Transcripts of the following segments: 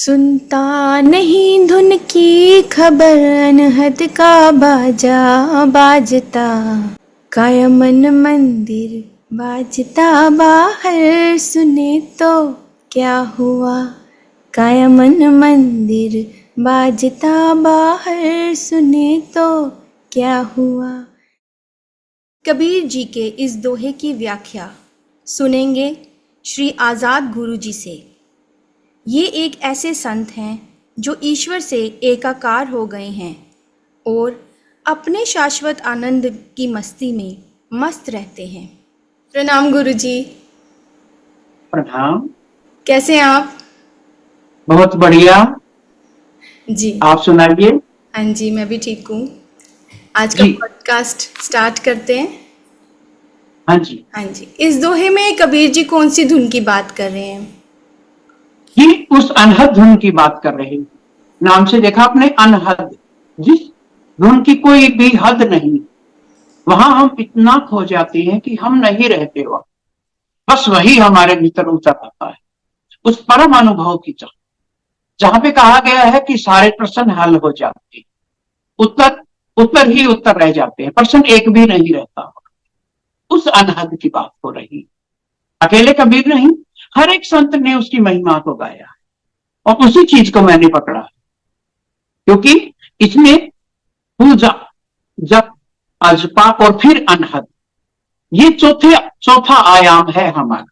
सुनता नहीं धुन की खबर, अनहद का बाजा बाजता, कायमन मंदिर बाजता बाहर, सुने तो क्या हुआ। कायमन मंदिर बाजता बाहर, सुने तो क्या हुआ। कबीर जी के इस दोहे की व्याख्या सुनेंगे श्री आज़ाद गुरु जी से। ये एक ऐसे संत हैं जो ईश्वर से एकाकार हो गए हैं और अपने शाश्वत आनंद की मस्ती में मस्त रहते हैं। प्रणाम गुरु जी। प्रणाम। कैसे हैं आप? बहुत बढ़िया जी आप सुनाइए। हाँ जी, मैं भी ठीक हूँ। आज का जी पॉडकास्ट स्टार्ट करते हैं। हाँ जी, हाँ जी, इस दोहे में कबीर जी कौन सी धुन की बात कर रहे हैं? ये उस अनहद धुन की बात कर रहे हैं। नाम से देखा आपने, अनहद, जिस धुन की कोई भी हद नहीं, वहां हम इतना खो जाते हैं कि हम नहीं रहते वहां, बस वही हमारे भीतर उतर आता है, उस परम अनुभव की तरफ जहां पे कहा गया है कि सारे प्रश्न हल हो जाते हैं, उत्तर उत्तर ही उत्तर रह जाते हैं, प्रश्न एक भी नहीं रहता। उस अनहद की बात हो रही। अकेले कबीर नहीं, हर एक संत ने उसकी महिमा को गाया है और उसी चीज को मैंने पकड़ा है, क्योंकि इसमें पूजा, जप, अजपा और फिर अनहद, ये चौथा आयाम है हमारा।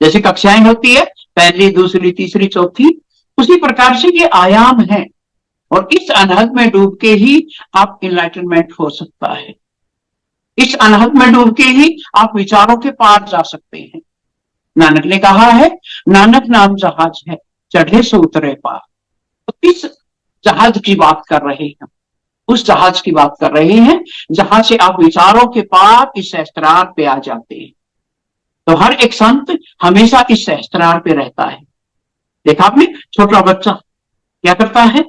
जैसे कक्षाएं होती है, पहली, दूसरी, तीसरी, चौथी, उसी प्रकार से ये आयाम है और इस अनहद में डूब के ही आप इनलाइटनमेंट हो सकता है। इस अनहद में डूब के ही आप विचारों के पार जा सकते हैं। नानक ने कहा है, नानक नाम जहाज है, चढ़े सो उतरे पार। तो इस जहाज की बात कर रहे हैं, उस जहाज की बात कर रहे हैं जहां से आप विचारों के पार इस सहस्त्रार पे आ जाते हैं। तो हर एक संत हमेशा इस सहस्त्रार पे रहता है। देखा आपने, छोटा बच्चा क्या करता है,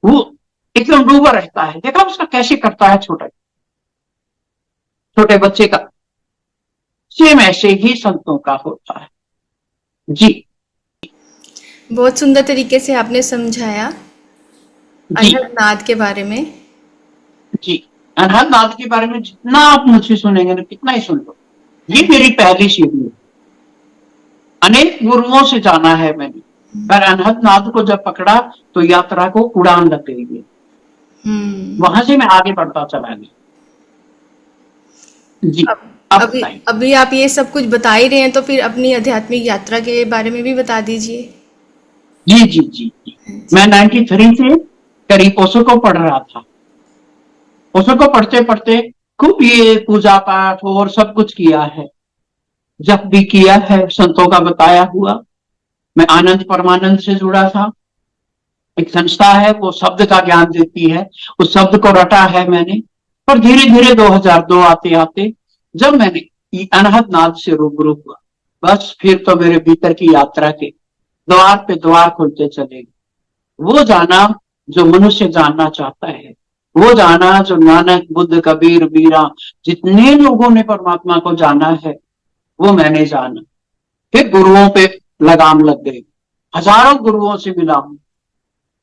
वो एकदम डूबा रहता है। देखा उसका कैसे करता है, छोटे बच्चे का। सेम ऐसे ही संतों का होता है। जी बहुत सुंदर तरीके से आपने समझाया जी अनहदनाद के बारे में। जी, अनहद नाद के बारे में जितना आप मुझसे सुनेंगे ना, कितना ही सुन लो। ये मेरी पहली सीढ़ी है। अनेक गुरुओं से जाना है मैंने, पर अनहद नाद को जब पकड़ा तो यात्रा को उड़ान लग गई है। वहां से मैं आगे बढ़ता चला गया। जी अब अभी बताइए। अभी आप ये सब कुछ बता ही रहे हैं, तो फिर अपनी आध्यात्मिक यात्रा के बारे में भी बता दीजिए। जी जी जी जी, मैं 93 से करीब ओशो को पढ़ रहा था। ओशो को पढ़ते पढ़ते खूब ये पूजा पाठ और सब कुछ किया है, जप भी किया है, संतों का बताया हुआ। मैं आनंद परमानंद से जुड़ा था। एक संस्था है, वो शब्द का ज्ञान देती है, उस शब्द को रटा है मैंने। पर धीरे धीरे 2002 आते आते जब मैंने अनहद नाद से रूबरू हुआ, बस फिर तो मेरे भीतर की यात्रा के द्वार पे द्वार खुलते चले गए। वो जाना जो मनुष्य जानना चाहता है, वो जाना जो नानक, बुद्ध, कबीर, मीरा, जितने लोगों ने परमात्मा को जाना है, वो मैंने जाना। फिर गुरुओं पे लगाम लग गई, हजारों गुरुओं से मिला हूं।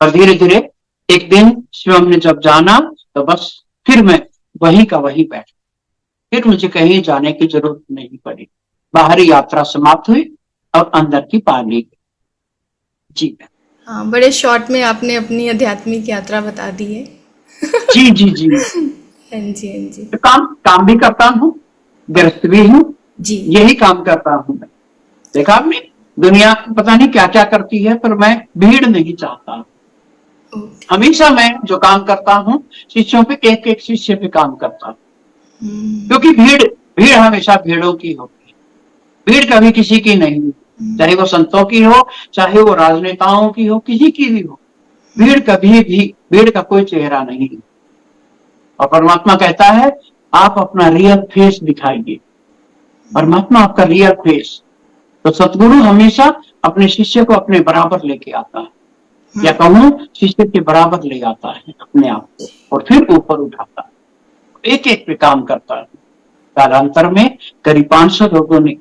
और धीरे धीरे एक दिन शिवम ने जब जाना, तो बस फिर मैं वही का वही बैठ, फिर मुझे कहीं जाने की जरूरत नहीं पड़ी। बाहरी यात्रा समाप्त हुई और अंदर की पा ली गई। जी हाँ, बड़े शॉर्ट में आपने अपनी आध्यात्मिक यात्रा बता दी है। जी जी जी। हाँ जी, हाँ जी। तो काम भी करता हूँ, गृहस्थ भी हूँ, जी यही काम करता हूँ मैं। देखा आपने, दुनिया पता नहीं क्या क्या करती है, पर मैं भीड़ नहीं चाहता। हमेशा मैं जो काम करता हूँ, शिष्यों पे, एक एक शिष्य पे काम करता हूँ, क्योंकि भीड़ भीड़ हमेशा भीड़ों की होती है। भीड़ कभी किसी की नहीं, चाहे वो संतों की हो, चाहे वो राजनेताओं की हो, किसी की भी हो। भीड़ कभी भी, भीड़ का कोई चेहरा नहीं। और परमात्मा कहता है, आप अपना रियल फेस दिखाइए। परमात्मा आपका रियल फेस। तो सतगुरु हमेशा अपने शिष्य को अपने बराबर लेके आता है, या कहूं शिष्य के बराबर ले आता है अपने आप को, और फिर ऊपर उठाता है, एक एक पे काम करता है। कालांतर में करीब 500 लोगों ने,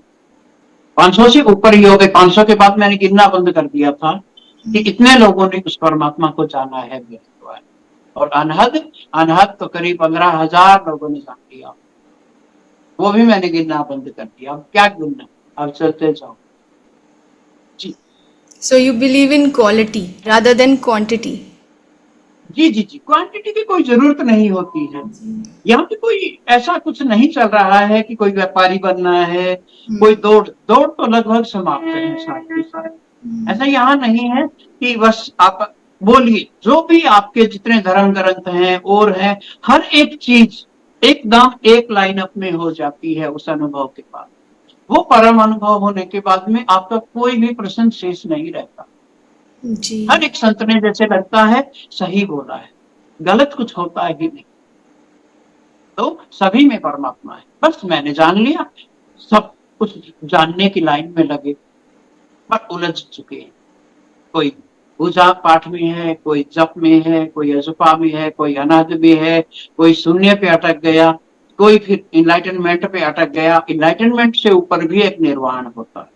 500 से ऊपर ही हो गए, 500 के बाद मैंने गिनना बंद कर दिया था, कि इतने लोगों ने उस परमात्मा को जाना है मेरे द्वारा। और अनहद अनहद तो करीब 15,000 लोगों ने जान लिया, वो भी मैंने गिनना बंद कर दिया। अब क्या गिनना, अब चलते जाओ जी। So you believe in quality rather than quantity. जी जी जी, क्वांटिटी की कोई जरूरत नहीं होती है। यहाँ पे कोई ऐसा कुछ नहीं चल रहा है कि कोई व्यापारी बनना है, कोई दौड़ दौड़ तो लगभग समाप्त है साथ के साथ। ऐसा यहाँ नहीं है कि बस आप बोलिए, जो भी आपके जितने धर्म ग्रंथ हैं और हैं, हर एक चीज एकदम एक लाइनअप में हो जाती है उस अनुभव के बाद। वो परम अनुभव होने के बाद में आपका कोई भी प्रश्न शेष नहीं रहता। जी। हर एक संत ने जैसे लगता है सही बोला है, गलत कुछ होता ही नहीं। तो सभी में परमात्मा है। बस मैंने जान लिया, सब कुछ जानने की लाइन में लगे पर उलझ चुके हैं। कोई पूजा पाठ में है, कोई जप में है, कोई अजुपा में है, कोई अनाद में है, कोई शून्य पे अटक गया, कोई फिर इनलाइटनमेंट पे अटक गया। इनलाइटनमेंट से ऊपर भी एक निर्वाण होता है।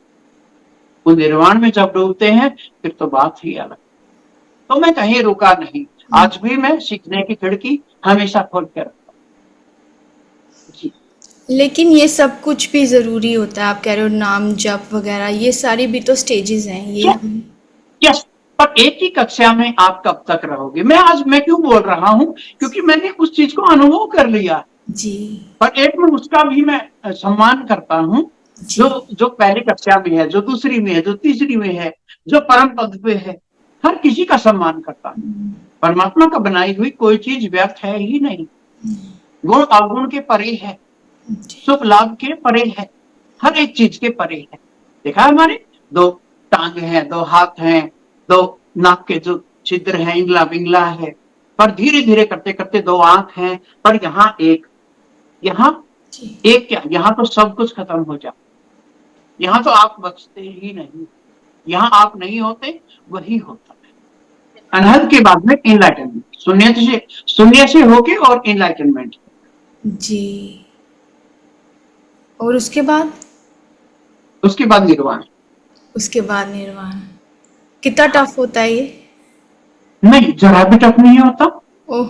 उस निर्वाण में जब डूबते हैं फिर तो बात ही अलग। तो मैं कहीं रुका नहीं, आज भी मैं सीखने की खिड़की हमेशा खोल के रखता हूं जी। लेकिन ये सब कुछ भी जरूरी होता है, आप कह रहे हो नाम जप वगैरह, ये सारी भी तो स्टेजेस हैं ये। यस, पर एक ही कक्षा में आप कब तक रहोगे? मैं क्यों बोल रहा हूं, क्योंकि मैंने उस चीज को अनुभव कर लिया जी। पर एक में उसका भी मैं सम्मान करता हूं जो पहली कक्षा में है, जो दूसरी में है, जो तीसरी में है, जो परम पद पे है, हर किसी का सम्मान करता हूं। परमात्मा का बनाई हुई कोई चीज व्यर्थ है ही नहीं, गुण अवगुण के परे है, सुख लाभ के परे है, हर एक चीज के परे है। देखा हमारे दो टांग हैं, दो हाथ हैं, दो नाक के जो छिद्र हैं, इंगला बिंगला है, पर धीरे धीरे करते करते दो आंख हैं, पर यहाँ एक क्या, यहाँ तो सब कुछ खत्म हो जाता, यहाँ तो आप बचते ही नहीं, यहाँ आप नहीं होते, वही होता है। अनहद के बाद में इनलाइटनमेंट, शून्य से होके और इनलाइटनमेंट जी। और उसके बाद निर्वाण। उसके बाद निर्वाण कितना टफ होता है ये? नहीं, जरा भी टफ नहीं होता। ओह,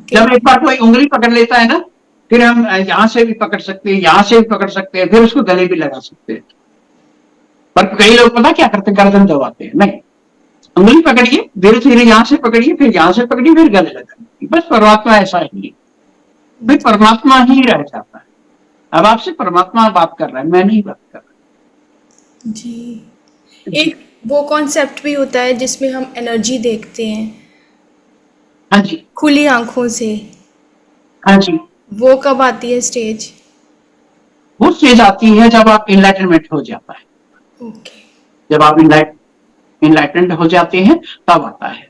जब एक बार कोई उंगली पकड़ लेता है ना, फिर हम यहाँ से भी पकड़ सकते हैं, यहाँ से भी पकड़ सकते हैं, फिर उसको गले भी लगा सकते हैं। पर कई लोग पता क्या करते हैं, गर्दन दबाते हैं। नहीं, उंगली पकड़िए, धीरे धीरे यहाँ से पकड़िए, फिर यहाँ से पकड़िए, फिर गले लगाइए। बस परमात्मा ऐसा ही है, फिर परमात्मा ही रह जाता है। अब आपसे परमात्मा बात कर रहा है, मैं नहीं बात कर रहा जी। एक वो कॉन्सेप्ट भी होता है जिसमें हम एनर्जी देखते हैं, हाँ जी, खुली आंखों से। हाँ जी। वो कब आती है स्टेज? वो स्टेज आती है जब आप इनलाइटनमेंट हो जाता है। ओके। जब आप इनलाइटमेंट हो जाते हैं तब आता है।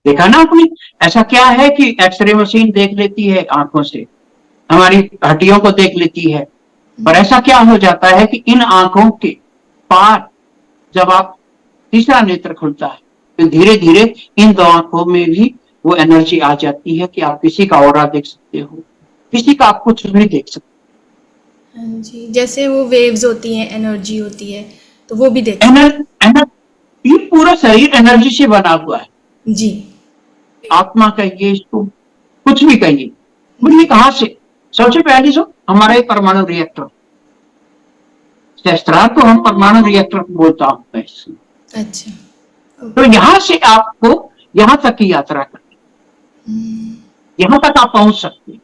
देखा ना आपने, ऐसा क्या है कि एक्सरे मशीन देख लेती है आंखों से, हमारी हड्डियों को देख लेती है, पर ऐसा क्या हो जाता है कि इन आंखों के पार जब आप तीसरा नेत्र खुलता है तो धीरे धीरे इन दो आंखों में भी वो एनर्जी आ जाती है कि आप किसी का ऑरा देख सकते हो, किसी का आप कुछ भी देख सकते हो। हाँ जी, जैसे वो वेव्स होती हैं, एनर्जी होती है, तो वो भी देखते हैं। ये पूरा शरीर एनर्जी से बना हुआ है जी। आत्मा कहिए, इसको कुछ भी कहिए। बोलिए कहां से? सबसे पहले जो हमारा एक परमाणु रिएक्टर, शस्त्रार्थ को हम परमाणु रिएक्टर बोलता हूं। अच्छा। तो यहाँ से आपको यहाँ तक की यात्रा करनी, यहाँ तक आप पहुंच सकते हैं,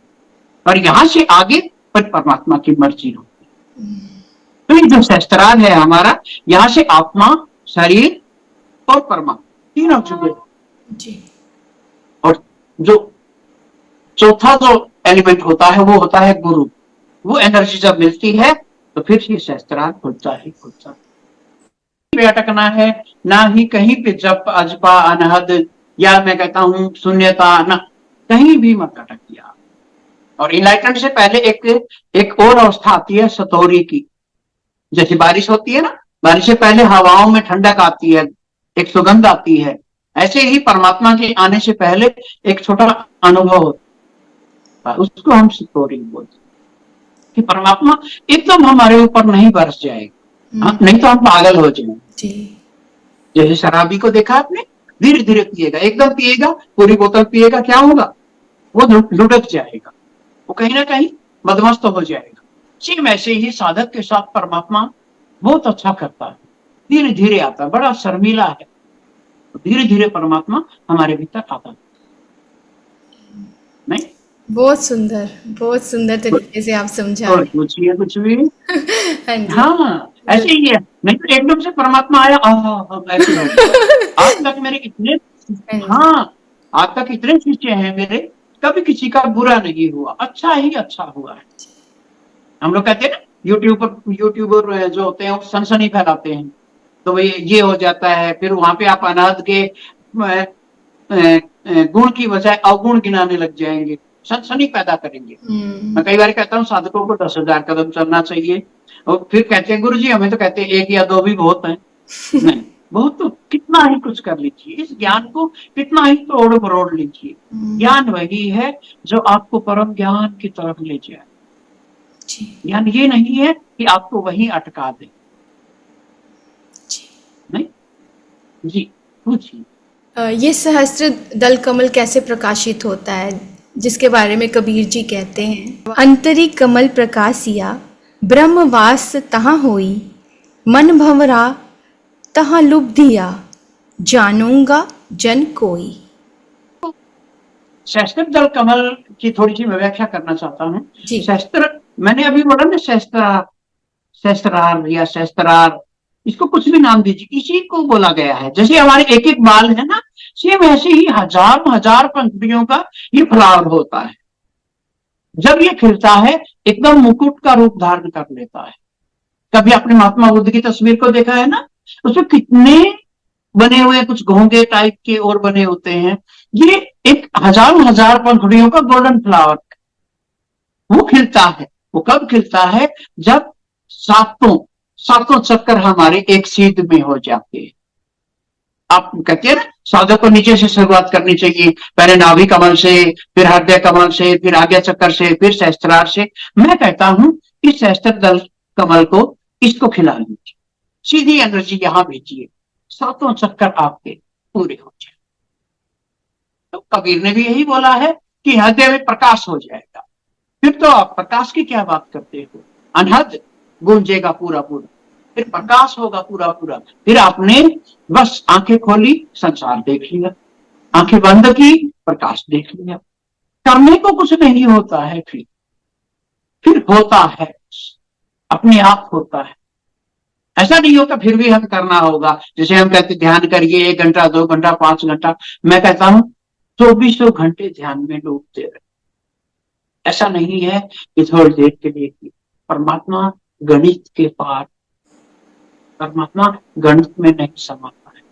और यहाँ से आगे पर परमात्मा की मर्जी होती। तो ये जो शस्त्रार्थ है हमारा, यहाँ से आत्मा, शरीर और परमात्मा तीनों जुड़े जी। और जो चौथा जो एलिमेंट होता है वो होता है गुरु। वो एनर्जी जब मिलती है तो फिर ये शस्त्रार्थ खुलता है। पे अटकना है ना, ही कहीं पे जप अजपा अनहद या मैं कहता हूं शून्यता, ना कहीं भी मत अटकिए। और इनलाइटमेंट से पहले एक और अवस्था आती है सतोरी की। जैसे बारिश होती है ना, बारिश से पहले हवाओं में ठंडक आती है, एक सुगंध आती है, ऐसे ही परमात्मा के आने से पहले एक छोटा अनुभव होता है, उसको हम सतोरी बोलते हैं। कि परमात्मा एकदम हमारे ऊपर नहीं बरस जाएगा, नहीं तो हम पागल हो जाएंगे। जैसे शराबी को देखा आपने, धीरे धीरे पिएगा, एकदम पिएगा, पूरी बोतल पिएगा, क्या होगा, वो लुढ़क जाएगा, वो कहीं ना कहीं मदमस्त हो जाएगा। सेम ऐसे ही साधक के साथ परमात्मा बहुत अच्छा करता है, धीरे धीरे आता है, बड़ा शर्मीला है, धीरे धीरे परमात्मा हमारे भीतर आता है। नहीं, बहुत सुंदर तरीके से आप समझा और रहे पूछिए कुछ भी। हैं। हाँ जी। हाँ, ऐसे ही है, नहीं तो एकदम से परमात्मा आया ऐसे होगा। आज तक मेरे इतने, हाँ जी। हाँ, आज तक इतने शिष्य हैं मेरे, कभी किसी का बुरा नहीं हुआ, अच्छा ही अच्छा हुआ है। हम लोग कहते हैं ना, यूट्यूबर जो होते हैं वो सनसनी फैलाते हैं, तो भाई ये हो जाता है, फिर वहां पे आप अनाथ के गुण की बजाय अवगुण गिनाने लग जाएंगे, सनसनी पैदा करेंगे। मैं कई बार कहता हूँ साधकों को 10,000 कदम चलना चाहिए, और फिर कहते हैं गुरु जी हमें तो कहते हैं 1 या 2 भी बहुत है। नहीं, बहुत तो कितना ही कुछ कर लीजिए, इस ज्ञान को कितना ही तोड़ मरोड़ लीजिए। ज्ञान वही है जो आपको परम ज्ञान की तरफ ले जाए। जी। ज्ञान ये नहीं है कि आपको वहीं अटका दे। जी। नहीं जी, पूछिए। ये सहस्त्र दल कमल कैसे प्रकाशित होता है, जिसके बारे में कबीर जी कहते हैं, अंतरी कमल प्रकाशिया ब्रह्मवास तहाँ होई, मन भंवरा तहाँ लुब्धिया, जानूंगा जन कोई। सहस्त्र दल कमल की थोड़ी सी मैं व्याख्या करना चाहता हूँ। जी। सहस्त्र, मैंने अभी बोला ना, सहस्त्रार या सहस्त्रार, इसको कुछ भी नाम दीजिए, इसी को बोला गया है। जैसे हमारे एक एक बाल है ना, सेम ऐसे ही हजार हजार पंखुड़ियों का ये फ्लावर होता है। जब ये खिलता है एकदम मुकुट का रूप धारण कर लेता है। कभी आपने महात्मा बुद्ध की तस्वीर को देखा है ना, उसमें कितने बने हुए कुछ घोंगे टाइप के और बने होते हैं, ये एक हजार हजार पंखुड़ियों का गोल्डन फ्लावर वो खिलता है। वो कब खिलता है, जब सातों सातों चक्कर हमारे एक सीध में हो जाते हैं। आप कहते हैं ना, साधक को नीचे से शुरुआत करनी चाहिए, पहले नाभि कमल से, फिर हृदय कमल से, फिर आज्ञा चक्कर से, फिर सहस्त्रार से। मैं कहता हूं इस सहस्त्र दल कमल को, इसको खिला लीजिए, सीधी एनर्जी यहां भेजिए, सातों चक्कर आपके पूरे हो जाए। तो कबीर ने भी यही बोला है कि हृदय में प्रकाश हो जाएगा। फिर तो आप प्रकाश की क्या बात करते हो, अनहद गूंजेगा पूरा पूरा, फिर प्रकाश होगा पूरा पूरा। फिर आपने बस आंखें खोली, संसार देख लिया, आंखें बंद की, प्रकाश देख लिया। करने को कुछ नहीं होता है, फिर होता है, अपने आप होता है। ऐसा नहीं होता फिर भी हमें करना होगा। जैसे हम कहते ध्यान करिए 1 घंटा 2 घंटा 5 घंटा, मैं कहता हूं 24 घंटे ध्यान में डूबते रहे। ऐसा नहीं है कि थोड़ी देर के लिए की। परमात्मा गणित के पार, परमात्मा गणित में नहीं समाता है।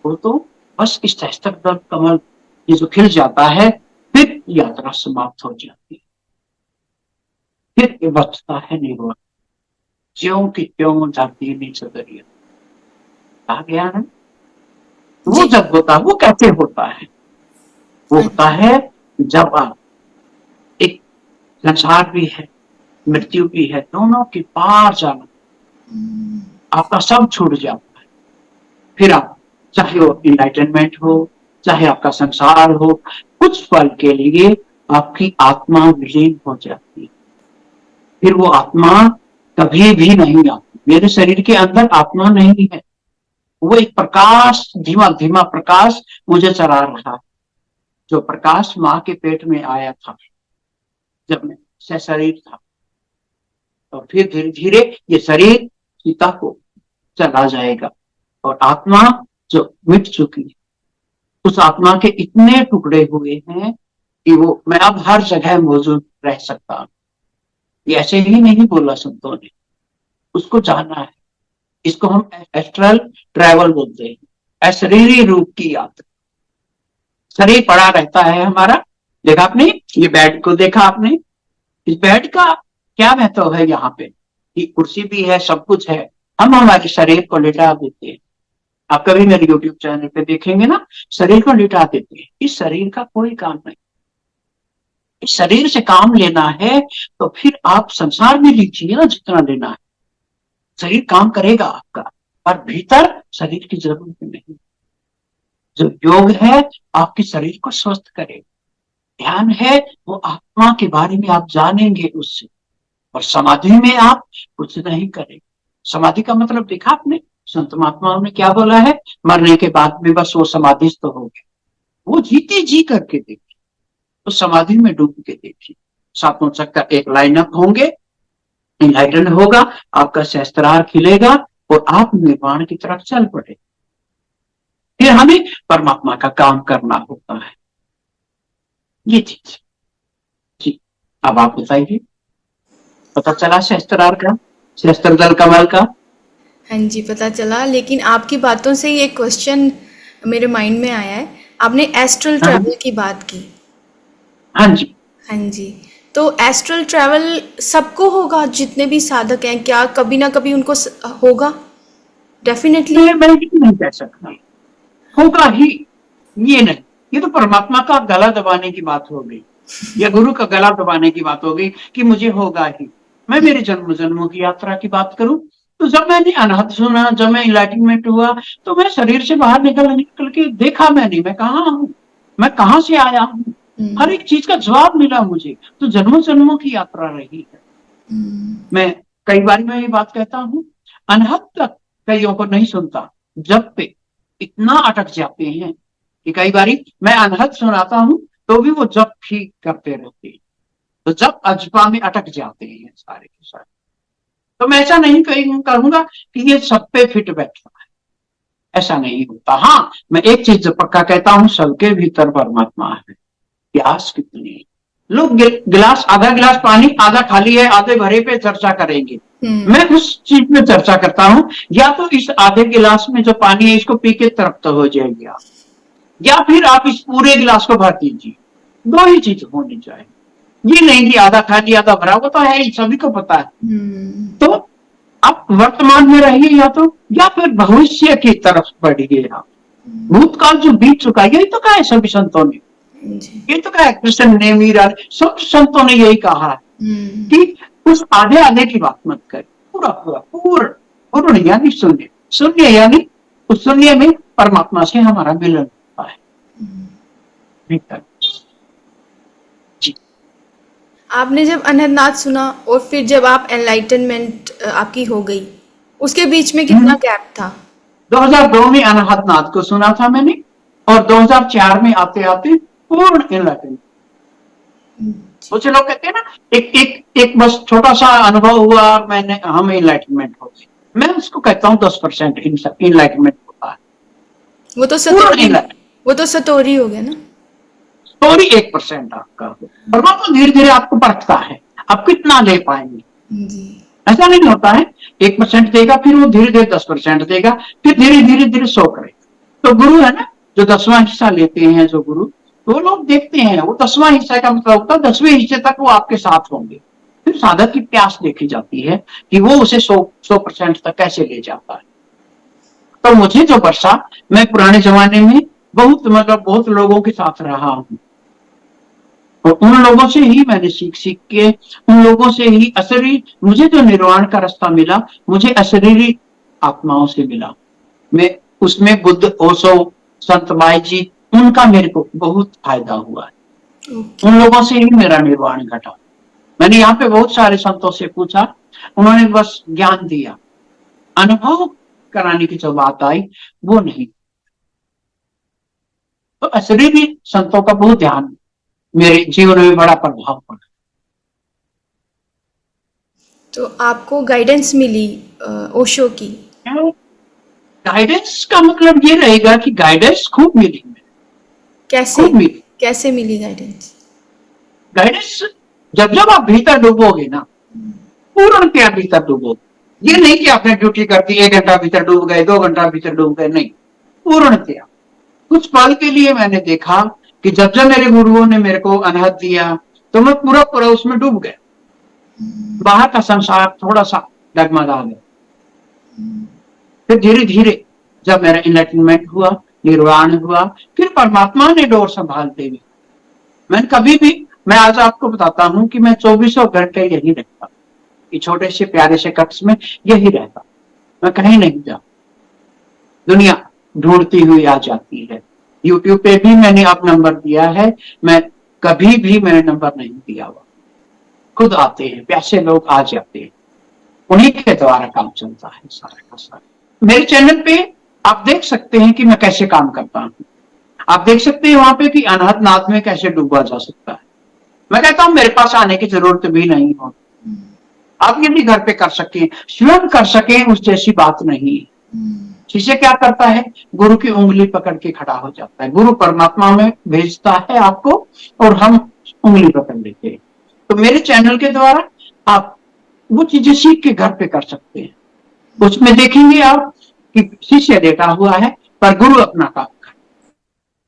वो तो बस इस सहस्त्र दल कमल ये जो खिल जाता है, फिर यात्रा समाप्त हो जाती है, फिर ये बचता है निर्वाण, ज्यों की त्यों धरती नीचे दरिया। आ गया है वो, जब होता है वो कैसे होता है, वो होता है जब आप एक संसार भी है, मृत्यु भी है, दोनों के पार जाना, आपका सब छूट जाता है। फिर आप, चाहे वो इनलाइटनमेंट हो, चाहे आपका संसार हो, कुछ पल के लिए आपकी आत्मा विलीन हो जाती है। फिर वो आत्मा कभी भी नहीं आती। मेरे शरीर के अंदर आत्मा नहीं है, वो एक प्रकाश, धीमा धीमा प्रकाश मुझे चला रहा है, जो प्रकाश माँ के पेट में आया था जब मैं शरीर था। और फिर धीरे धीरे ये शरीर सीता को चला जाएगा, और आत्मा जो मिट चुकी है, उस आत्मा के इतने टुकड़े हुए हैं कि वो, मैं अब हर जगह मौजूद रह सकता हूं। ये ऐसे ही नहीं बोला संतों ने, उसको जाना है। इसको हम एस्ट्रल ट्रैवल बोलते हैं, अशरीरी रूप की यात्रा। शरीर पड़ा रहता है हमारा, देखा आपने, ये बेड को देखा आपने, इस बेड का क्या महत्व है यहाँ पे, कि कुर्सी भी है, सब कुछ है, हम हमारे शरीर को लिटा देते हैं। आप कभी मेरे यूट्यूब चैनल पे देखेंगे ना, शरीर को लिटा देते हैं। इस शरीर का कोई काम नहीं, इस शरीर से काम लेना है तो फिर आप संसार में लीजिए ना जितना लेना है, शरीर काम करेगा आपका। और भीतर शरीर की जरूरत नहीं। जो योग है आपके शरीर को स्वस्थ करे, ध्यान है वो आत्मा के बारे में आप जानेंगे उससे। और समाधि में आप कुछ नहीं करेंगे। समाधि का मतलब देखा आपने, संत महात्माओं ने क्या बोला है, मरने के बाद में बस वो समाधिस्थ तो हो गए। वो जीते जी करके देखिए, तो समाधि में डूब के देखिए, सातों चक्कर एक लाइनअप होंगे, इनलाइटन होगा, आपका सहस्त्रार खिलेगा और आप निर्वाण की तरफ चल पड़े। फिर हमें परमात्मा का काम करना होता है, ये चीज जी। अब आप बताइए, पता चला सहस्त्रार का, सहस्त्र दल कमल का? हाँ जी, पता चला। लेकिन आपकी बातों से ही एक क्वेश्चन मेरे माइंड में आया है। आपने एस्ट्रल हाँ ट्रैवल की बात की। हाँ जी। हाँ जी, तो एस्ट्रल ट्रैवल सबको होगा, जितने भी साधक हैं, क्या कभी ना कभी उनको होगा? डेफिनेटली। मैं ये नहीं कह सकता होगा ही, ये नहीं। ये तो परमात्मा का गला दबाने की बात हो गई, या गुरु का गला दबाने की बात हो गई कि मुझे होगा ही। मैं मेरे जन्म जन्मों की यात्रा की बात करूं तो जब मैंने अनहद सुना, जब मैं इनलाइटमेंट हुआ, तो मैं शरीर से बाहर निकल के देखा मैंने, मैं कहाँ हूँ, मैं कहाँ से आया हूँ, हर एक चीज का जवाब मिला मुझे। तो जन्मों जन्मों की यात्रा रही है। मैं कई बार मैं ये बात कहता हूँ, अनहद तक कईयों को नहीं सुनता, जब पे इतना अटक जाते हैं कि कई बारी मैं अनहद सुनाता हूँ तो भी वो जब ठीक करते रहते हैं, तो जब अजपा में अटक जाते हैं सारे के सारे। तो मैं ऐसा नहीं कहूंगा कि ये सब पे फिट बैठता है, ऐसा नहीं होता। हाँ, मैं एक चीज पक्का कहता हूँ, सबके भीतर परमात्मा है। प्यास कितनी, लोग गिलास, आधा गिलास पानी आधा खाली है आधे भरे पे चर्चा करेंगे। मैं उस चीज में चर्चा करता हूँ, या तो इस आधे गिलास में जो पानी है इसको पी के तृप्त हो जाएंगे आप, या फिर आप इस पूरे गिलास को भर दीजिए। दो ही चीज होनी चाहिए, ये नहीं कि आधा खाली आधा भरा, वो तो है ही, सभी को पता है। तो आप वर्तमान में रहिए, या फिर भविष्य की तरफ बढ़िए आप। भूतकाल जो बीत चुका है, यही तो कहा है सभी संतों ने, ये तो कहा है कृष्ण ने, मीरा, सब संतों ने यही कहा है कि उस आधे आधे की बात मत कर, पूरा पूरा पूर्ण यानी शून्य, शून्य यानी उस शून्य में परमात्मा से हमारा मिलन होता है भीतर। आपने जब अनहदनाथ सुना और फिर जब आप एनलाइटनमेंट आपकी हो गई, उसके बीच में कितना गैप था? 2002 में अनहदनाथ को सुना था मैंने, और 2004 में आते आते पूर्ण एनलाइटनमेंट। कुछ लोग कहते हैं ना, एक बस छोटा सा अनुभव हुआ, मैंने हमें एनलाइटनमेंट हो गई। मैं उसको कहता हूँ 10% एनलाइटनमेंट होता है। वो तो सतोरी हो गया ना। सतोरी 1% आपका, परमात्मा धीरे धीरे आपको परखता है, आप कितना ले पाएंगे। ऐसा नहीं होता है 1% देगा फिर वो धीरे धीरे 10% देगा, फिर धीरे धीरे 100 करेगा। तो गुरु है ना, जो 10वां हिस्सा लेते हैं जो गुरु, तो लोग देखते हैं वो 10वां हिस्सा का मतलब होता है 10वें हिस्से तक वो आपके साथ होंगे। फिर साधक की प्यास देखी जाती है कि वो उसे 100% तक कैसे ले जाता है। तो मुझे जो बरसा, मैं पुराने जमाने में बहुत लोगों के साथ रहा हूँ, और उन लोगों से ही मैंने सीख के, उन लोगों से ही अशरीरी, मुझे जो निर्वाण का रास्ता मिला, मुझे अशरीरी आत्माओं से मिला। मैं उसमें बुद्ध, ओशो, संत बाई जी, उनका मेरे को बहुत फायदा हुआ है। उन लोगों से ही मेरा निर्वाण घटा। मैंने यहाँ पे बहुत सारे संतों से पूछा, उन्होंने बस ज्ञान दिया, अनुभव कराने की जो बात आई वो नहीं। तो अशरीरी संतों का बहुत ध्यान मेरे जीवन में बड़ा प्रभाव पड़ा। तो आपको गाइडेंस मिली ओशो की? गाइडेंस का मतलब ये रहेगा कि गाइडेंस खूब मिली। कैसे खूब मिली। कैसे मिली गाइडेंस? गाइडेंस जब आप भीतर डूबोगे ना, पूर्ण क्या भीतर डूबोगे। ये नहीं कि आपने ड्यूटी करती 1 घंटा भीतर डूब गए, 2 घंटा भीतर डूब गए, नहीं, पूर्ण क्या। कुछ पल के लिए मैंने देखा कि जब मेरे गुरुओं ने मेरे को अनहद दिया तो मैं पूरा उसमें डूब गया। बाहर का संसार थोड़ा सा डगमगा गया। फिर धीरे धीरे जब मेरा एनलाइटनमेंट हुआ, निर्वाण हुआ, फिर परमात्मा ने डोर संभालते हुए मैं कभी भी, मैं आज आपको बताता हूँ कि मैं 24 घंटे यही रहता, ये छोटे से प्यारे से कक्ष में यही रहता, मैं कहीं नहीं जाता। दुनिया ढूंढती हुई आ जाती है। यूट्यूब पे भी मैंने अब नंबर दिया है, मैं कभी भी मैंने नंबर नहीं दिया हुआ, खुद आते हैं, प्यासे लोग आ जाते हैं, उन्हीं के द्वारा काम चलता है सारा का सारा। मेरे चैनल पे आप देख सकते हैं कि मैं कैसे काम करता हूँ। आप देख सकते हैं वहां पे कि अनहद नाद में कैसे डूबा जा सकता है। मैं कहता हूं मेरे पास आने की जरूरत भी नहीं हो, आप यदि घर पे कर सकें, स्वयं कर सकें, उस जैसी बात नहीं है। शिष्य क्या करता है, गुरु की उंगली पकड़ के खड़ा हो जाता है, गुरु परमात्मा में भेजता है आपको और हम उंगली पकड़ लेते हैं। तो मेरे चैनल के द्वारा आप वो चीजें सीख के घर पे कर सकते हैं। उसमें देखेंगे आप कि शिष्य लेटा हुआ है पर गुरु अपना काम कर।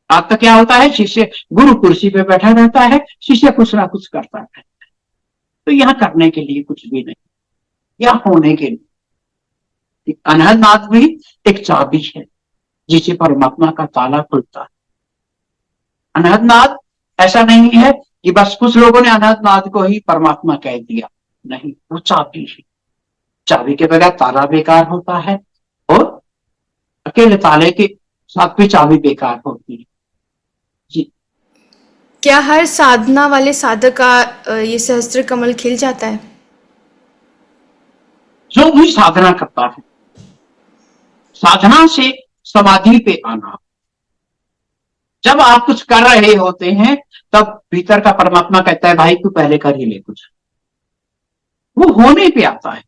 आपका क्या होता है, शिष्य गुरु कुर्सी पे बैठा रहता है, शिष्य कुछ ना कुछ करता है। तो यहाँ करने के लिए कुछ भी नहीं, यहाँ होने के लिए अनहद नाद भी एक चाबी है जिसे परमात्मा का ताला खुलता है। अनहद नाद ऐसा नहीं है कि बस कुछ लोगों ने अनहद नाद को ही परमात्मा कह दिया, नहीं, वो चाबी है। चाबी के बगैर ताला बेकार होता है और अकेले ताले के साथ भी चाबी बेकार होती है। जी, क्या हर साधना वाले साधक का ये सहस्त्र कमल खिल जाता है? जो भी साधना करता है, साधना से समाधि पे आना, जब आप कुछ कर रहे होते हैं तब भीतर का परमात्मा कहता है भाई तू पहले कर ही ले कुछ, वो होने पे आता है।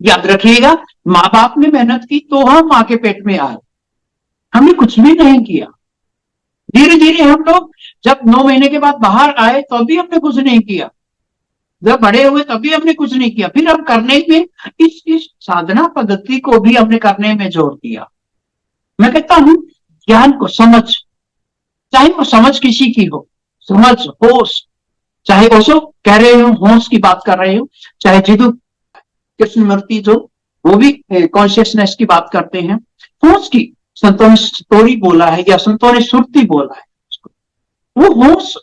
याद रखिएगा, माँ बाप ने मेहनत की तो हम माँ के पेट में आए, हमने कुछ भी नहीं किया। धीरे धीरे हम लोग जब 9 महीने के बाद बाहर आए तब भी हमने कुछ नहीं किया, जब बड़े हुए तब भी हमने कुछ नहीं किया, फिर हम करने में इस साधना पद्धति को भी हमने करने में जोर दिया। मैं कहता हूं ज्ञान को समझ, चाहे वो समझ किसी की हो, समझ होश, चाहे ओशो कह रहे हो होश की बात कर रहे हो, चाहे जिदु कृष्णमूर्ति जो वो भी कॉन्शियसनेस की बात करते हैं, होश की, संतों ने स्टोरी बोला है या संतों ने सुरती बोला है, वो होश,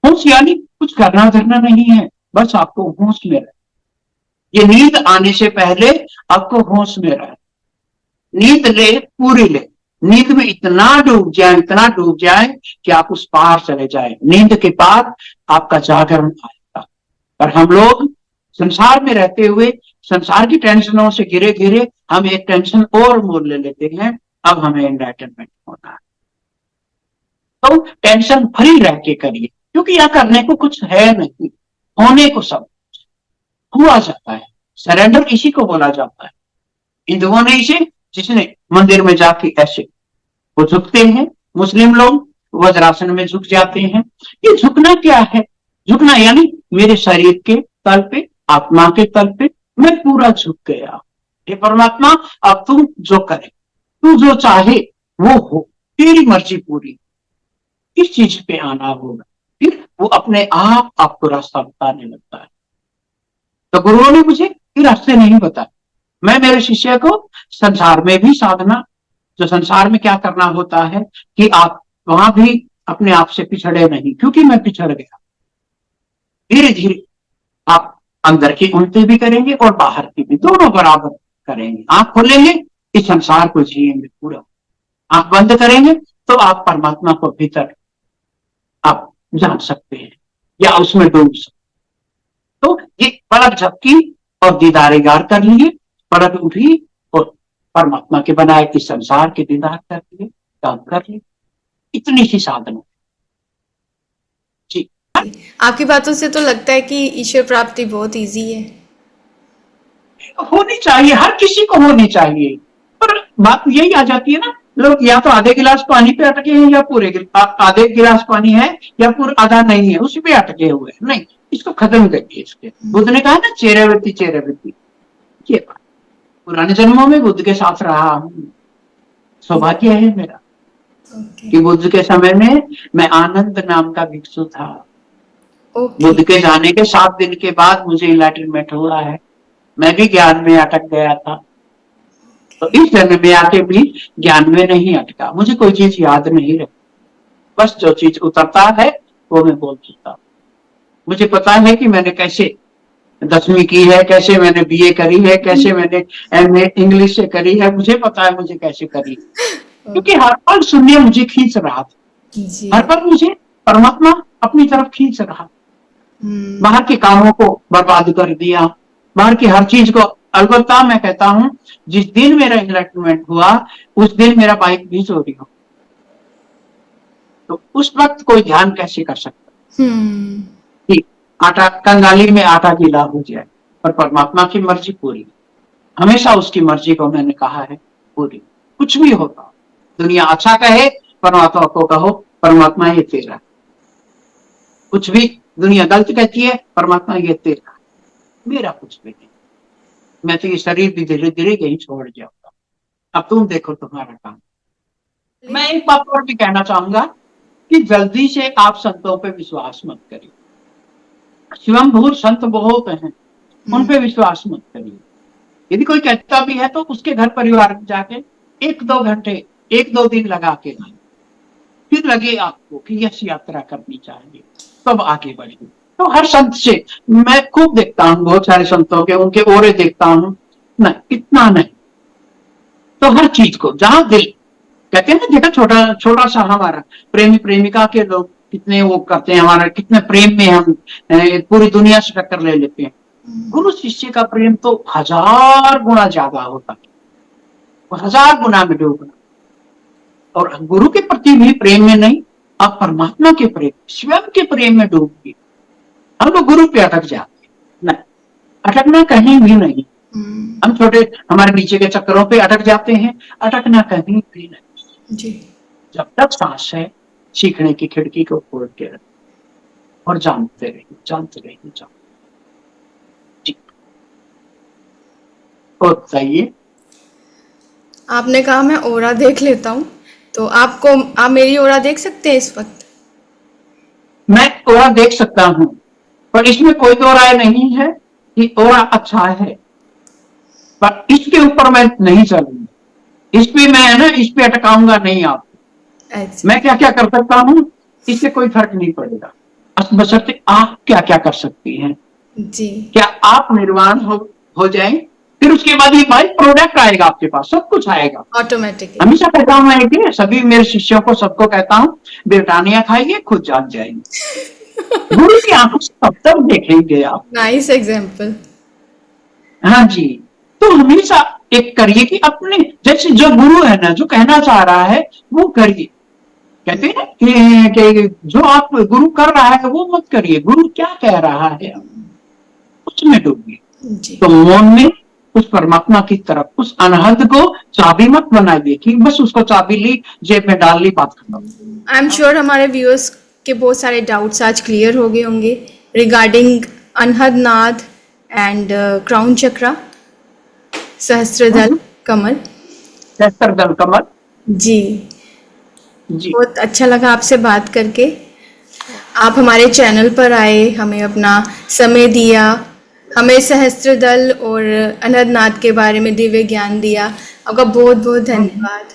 होश यानी कुछ करना धरना नहीं है, बस आपको होश में रहे। ये नींद आने से पहले आपको होश में रहे, नींद ले पूरी ले, नींद में इतना डूब जाए कि आप उस पार चले जाए, नींद के बाद आपका जागरण आएगा। पर हम लोग संसार में रहते हुए संसार की टेंशनों से घिरे घिरे हम एक टेंशन और मोल ले लेते हैं, अब हमें एनलाइटनमेंट होना है। तो टेंशन फ्री रह के करिए, क्योंकि यह करने को कुछ है नहीं, होने को सब हुआ जाता है। सरेंडर इसी को बोला जाता है। हिंदुओं ने इसे, जिसने मंदिर में जाके ऐसे वो झुकते हैं, मुस्लिम लोग वज्रासन में झुक जाते हैं। ये झुकना क्या है, झुकना यानी मेरे शरीर के तल पे, आत्मा के तल पे मैं पूरा झुक गया। हे परमात्मा अब तू जो करे, तू जो चाहे वो हो, तेरी मर्जी पूरी, इस चीज पे आना होगा। फिर वो अपने आप आपको रास्ता बताने लगता है। तो गुरुओं ने मुझे ये रास्ते नहीं बताए, मैं मेरे शिष्य को संसार में भी साधना, जो संसार में क्या करना होता है कि आप वहां भी अपने आप से पिछड़े नहीं, क्योंकि मैं पिछड़ गया। धीरे धीरे आप अंदर की उन्नति भी करेंगे और बाहर की भी, दोनों बराबर करेंगे। आंख खोलेंगे इस संसार को जिएंगे पूरा, आंख बंद करेंगे तो आप परमात्मा को भीतर आप जान सकते हैं या उसमें डूब सकते। तो ये पलक झपकी और दीदारेगार कर लिए, पलक उठी और परमात्मा के बनाए इस संसार के दीदार कर लिए, काम कर लिए, इतनी सी साधना। जी, आपकी बातों से तो लगता है कि ईश्वर प्राप्ति बहुत इजी है। होनी चाहिए, हर किसी को होनी चाहिए, पर बात यही आ जाती है ना, लोग या तो आधे गिलास पानी पे अटके हैं या पूरे आधे गिलास पानी है या पूरा आधा नहीं है, उसी पे अटके हुए हैं। नहीं, इसको खत्म करिए। इसके बुद्ध ने कहा ना, चेरवृत्ति, ये बात पुराने जन्मों में बुद्ध के साथ रहा हूं, सौभाग्य है मेरा कि बुद्ध के समय में मैं आनंद नाम का भिक्षु था। बुद्ध के जाने के 7 दिन के बाद मुझे इनलाइटनमेंट हुआ है, मैं भी ज्ञान में अटक गया था। तो इस जन्म में आके भी ज्ञान में नहीं अटका, मुझे कोई चीज याद नहीं रही, बस जो चीज उतरता है वो मैं बोल चुका। मुझे पता है कि मैंने कैसे 10वीं की है, कैसे मैंने बीए करी है, कैसे मैंने एमए इंग्लिश से करी है, मुझे पता है मुझे कैसे करी, क्योंकि हर पल शून्य मुझे खींच रहा था, जी। हर पल मुझे परमात्मा अपनी तरफ खींच रहा। हम्म। बाहर के कामों को बर्बाद कर दिया, बाहर की हर चीज को। अलबत्ता मैं कहता हूं, जिस दिन मेरा इनलाइटमेंट हुआ उस दिन मेरा बाइक भी चोरी हो, तो उस वक्त कोई ध्यान कैसे कर सकता कि आटा कंगाली में आटा गीला हो जाए, पर परमात्मा की मर्जी पूरी, हमेशा उसकी मर्जी को मैंने कहा है पूरी। कुछ भी होता, दुनिया अच्छा कहे, परमात्मा को कहो परमात्मा ये तेरा, कुछ भी दुनिया गलत कहती है, परमात्मा ये तेरा, मेरा कुछ भी नहीं, मैं तो ये शरीर भी धीरे धीरे यही छोड़ जाऊंगा, अब तुम देखो तुम्हारा काम। मैं एक बात और भी कहना चाहूंगा कि जल्दी से आप संतों पे विश्वास मत करिए, शिवमभूत संत बहुत हैं, उन पे विश्वास मत करिए। यदि कोई कहता भी है तो उसके घर परिवार में जाके 1-2 घंटे 1-2 दिन लगा के आए, फिर लगे आपको कि यस यात्रा करनी चाहिए, तब आगे बढ़िए। तो हर संत से मैं खूब देखता हूँ, बहुत सारे संतों के उनके ओरे देखता हूँ, नहीं इतना नहीं, तो हर चीज को जहां दिल कहते हैं ना, देखा छोटा छोटा सा हमारा प्रेमी प्रेमिका के लोग कितने वो करते हैं, हमारा कितने प्रेम में हम पूरी दुनिया से टक्कर ले लेते हैं। गुरु शिष्य का प्रेम तो 1000 गुना ज्यादा होता है, 1000 गुना में डूबना, और गुरु के प्रति भी प्रेम में नहीं, आप परमात्मा के प्रेम, स्वयं के प्रेम में डूबिए। हम लोग गुरु पे अटक जाते हैं, नहीं, अटकना कहीं भी नहीं, हम छोटे हमारे नीचे के चक्करों पे अटक जाते हैं, अटकना कहीं भी नहीं जी। जब तक सांस है, सीखने की खिड़की को खोल के रखें और जानते रहिए, जानते रहिए, जानते। जी, और बताइए। आपने कहा मैं ओरा देख लेता हूँ, तो आप मेरी ओरा देख सकते हैं इस वक्त? मैं ओरा देख सकता हूँ, पर इसमें कोई दो राय नहीं है कि ओरा अच्छा है, पर इसके ऊपर मैं नहीं चलूंगा, इस पे मैं है ना, इस पे अटकाऊंगा नहीं आपको। अच्छा। मैं क्या क्या कर सकता हूँ इससे कोई फर्क नहीं पड़ेगा, बशर्ते आप क्या क्या कर सकती हैं। जी। क्या आप निर्वाण हो जाए, फिर उसके बाद ये बाई प्रोडक्ट आएगा आपके पास, सब कुछ आएगा ऑटोमेटिकली। हमेशा कहता हूँ मैं कि सभी मेरे शिष्यों को सबको कहता हूँ, बेटानिया खाइए खुद जान जाएंगे, गुरु की आंखों से तब तक देखेंगे आप। Nice example. हाँ जी, तो हमेशा एक करिए कि अपने जैसे जो गुरु है ना, जो कहना चाह रहा है वो करिए। कहते हैं कि जो आप गुरु कर रहा है वो मत करिए, गुरु क्या कह रहा है उसमें डूबिए। जी। तो मन में उस परमात्मा की तरफ, उस अनहद को चाबी मत बनाइए कि बस उसको चाबी ली जेब में डाल ली, बात खत्म। आई एम श्योर हमारे व्यूअर्स के बहुत सारे डाउट्स आज क्लियर हो गए होंगे रिगार्डिंग अनहद नाद एंड क्राउन चक्रा, सहस्त्रदल कमल। सहस्त्रदल कमल। जी। जी, बहुत अच्छा लगा आपसे बात करके। आप हमारे चैनल पर आए, हमें अपना समय दिया, हमें सहस्त्रदल और अनहद नाद के बारे में दिव्य ज्ञान दिया। आपका बहुत बहुत धन्यवाद।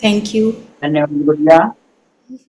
Thank you. धन्यवाद गुड़िया।